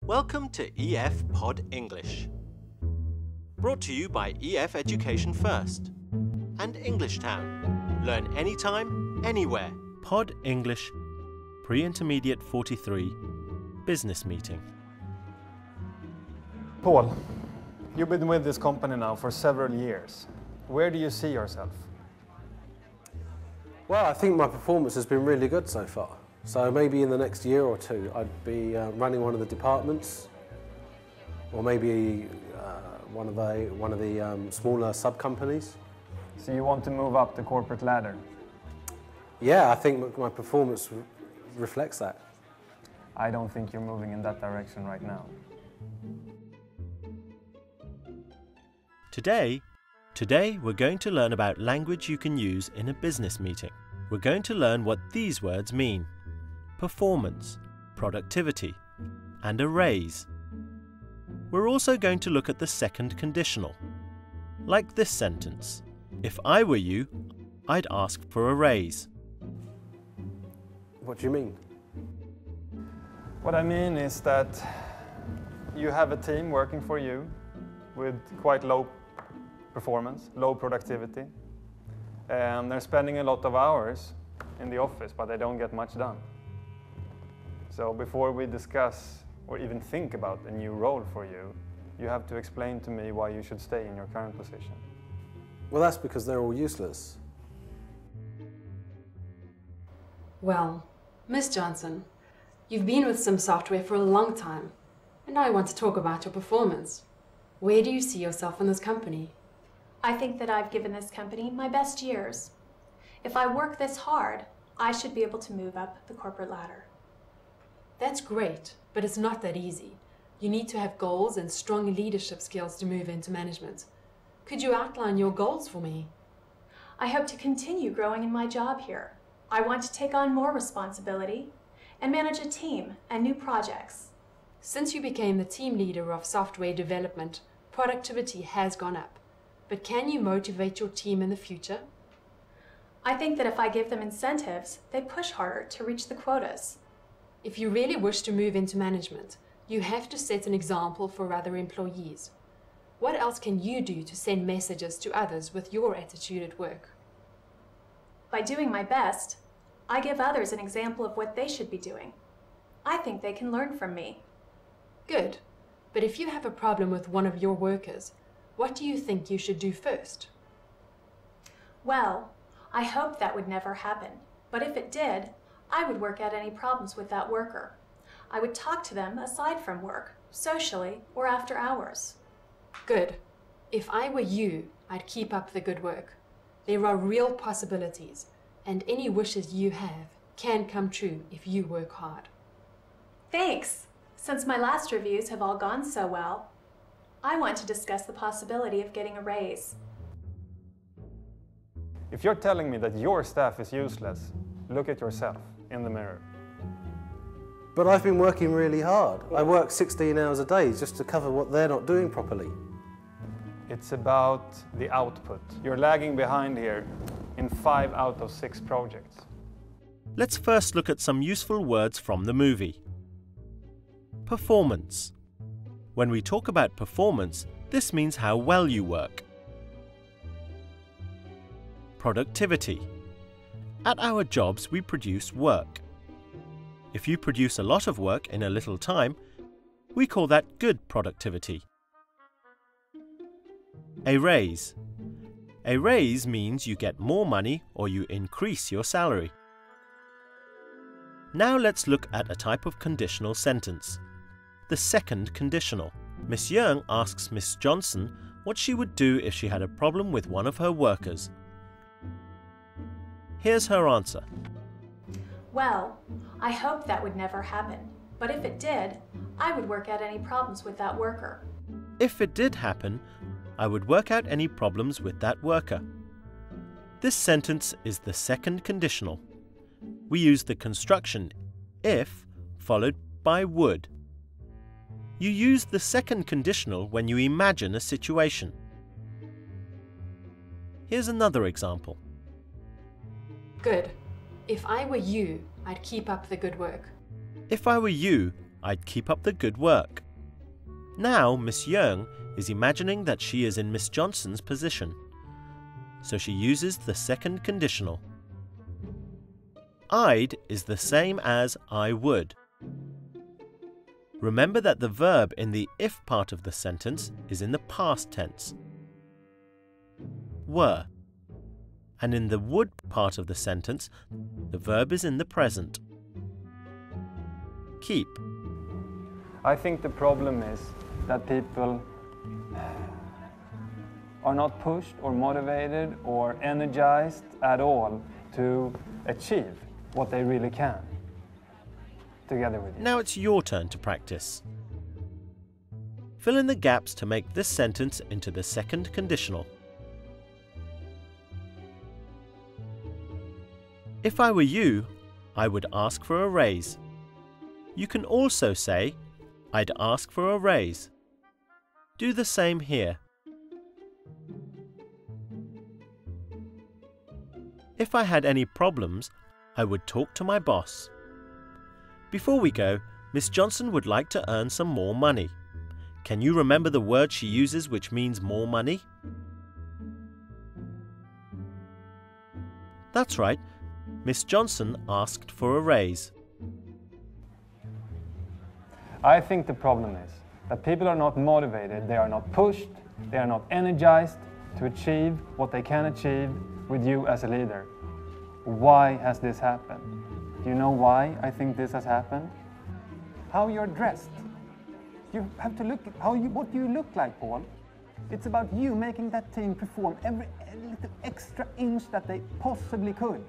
Welcome to EF Pod English. Brought to you by EF Education First and English Town. Learn anytime, anywhere. Pod English, Pre-Intermediate 43, Business Meeting. Paul, you've been with this company now for several years. Where do you see yourself? Well, I think my performance has been really good so far. So maybe in the next year or two, I'd be running one of the departments, or maybe one of the smaller sub-companies. So you want to move up the corporate ladder? Yeah, I think my performance reflects that. I don't think you're moving in that direction right now. Today we're going to learn about language you can use in a business meeting. We're going to learn what these words mean: performance, productivity, and a raise. We're also going to look at the second conditional, like this sentence: if I were you, I'd ask for a raise. What do you mean? What I mean is that you have a team working for you with quite low performance, low productivity. They're spending a lot of hours in the office, but they don't get much done. So before we discuss or even think about a new role for you, you have to explain to me why you should stay in your current position. Well, that's because they're all useless. Well, Miss Johnson, you've been with Sim Software for a long time, and I want to talk about your performance. Where do you see yourself in this company? I think that I've given this company my best years. If I work this hard, I should be able to move up the corporate ladder. That's great, but it's not that easy. You need to have goals and strong leadership skills to move into management. Could you outline your goals for me? I hope to continue growing in my job here. I want to take on more responsibility and manage a team and new projects. Since you became the team leader of software development, productivity has gone up. But can you motivate your team in the future? I think that if I give them incentives, they push harder to reach the quotas. If you really wish to move into management, you have to set an example for other employees. What else can you do to send messages to others with your attitude at work? By doing my best, I give others an example of what they should be doing. I think they can learn from me. Good. But if you have a problem with one of your workers, what do you think you should do first? Well, I hope that would never happen. But if it did, I would work out any problems with that worker. I would talk to them aside from work, socially, or after hours. Good. If I were you, I'd keep up the good work. There are real possibilities, and any wishes you have can come true if you work hard. Thanks! Since my last reviews have all gone so well, I want to discuss the possibility of getting a raise. If you're telling me that your staff is useless, look at yourself in the mirror. But I've been working really hard. I work 16 hours a day just to cover what they're not doing properly. It's about the output. You're lagging behind here in 5 out of 6 projects. Let's first look at some useful words from the movie. Performance. When we talk about performance, this means how well you work. Productivity. At our jobs, we produce work. If you produce a lot of work in a little time, we call that good productivity. A raise. A raise means you get more money or you increase your salary. Now let's look at a type of conditional sentence. The second conditional. Miss Young asks Miss Johnson what she would do if she had a problem with one of her workers. Here's her answer. Well, I hope that would never happen. But if it did, I would work out any problems with that worker. If it did happen, I would work out any problems with that worker. This sentence is the second conditional. We use the construction if followed by would. You use the second conditional when you imagine a situation. Here's another example. Good. If I were you, I'd keep up the good work. If I were you, I'd keep up the good work. Now Miss Young is imagining that she is in Miss Johnson's position, so she uses the second conditional. I'd is the same as I would. Remember that the verb in the if part of the sentence is in the past tense, were, and in the would part of the sentence, the verb is in the present, keep. I think the problem is that people are not pushed or motivated or energized at all to achieve what they really can together with you. Now it's your turn to practice. Fill in the gaps to make this sentence into the second conditional. If I were you, I would ask for a raise. You can also say, I'd ask for a raise. Do the same here. If I had any problems, I would talk to my boss. Before we go, Miss Johnson would like to earn some more money. Can you remember the word she uses which means more money? That's right. Miss Johnson asked for a raise. I think the problem is that people are not motivated, they are not pushed, they are not energized to achieve what they can achieve with you as a leader. Why has this happened? Do you know why I think this has happened? How you're dressed. You have to look at what you look like, Paul. It's about you making that team perform every little extra inch that they possibly could.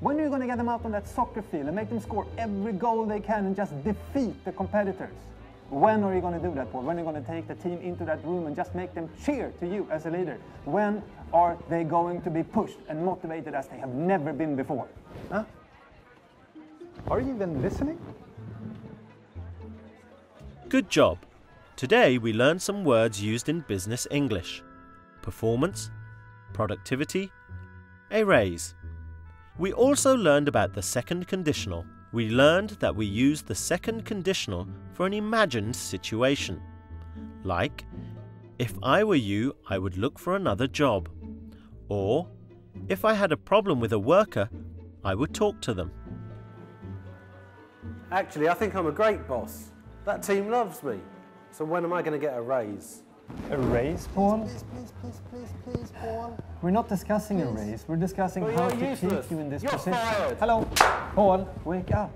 When are you going to get them out on that soccer field and make them score every goal they can and just defeat the competitors? When are you going to do that, Paul? When are you going to take the team into that room and just make them cheer to you as a leader? When are they going to be pushed and motivated as they have never been before? Huh? Are you even listening? Good job! Today we learned some words used in business English. Performance, productivity, a raise. We also learned about the second conditional. We learned that we use the second conditional for an imagined situation. Like, if I were you, I would look for another job. Or, if I had a problem with a worker, I would talk to them. Actually, I think I'm a great boss. That team loves me. So when am I going to get a raise? A raise, Paul? Please, Paul. We're not discussing a raise. We're discussing Well, how you're to useless. keep you in this You're position. fired. Hello, Paul, wake up.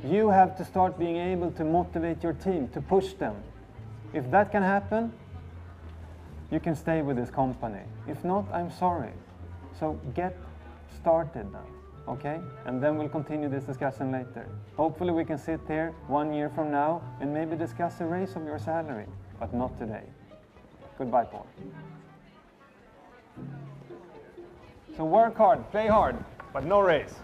You have to start being able to motivate your team, to push them. If that can happen, you can stay with this company. If not, I'm sorry. So get started now, okay? And then we'll continue this discussion later. Hopefully we can sit here 1 year from now and maybe discuss a raise of your salary, but not today. Goodbye, Paul. So work hard, play hard, but no raise.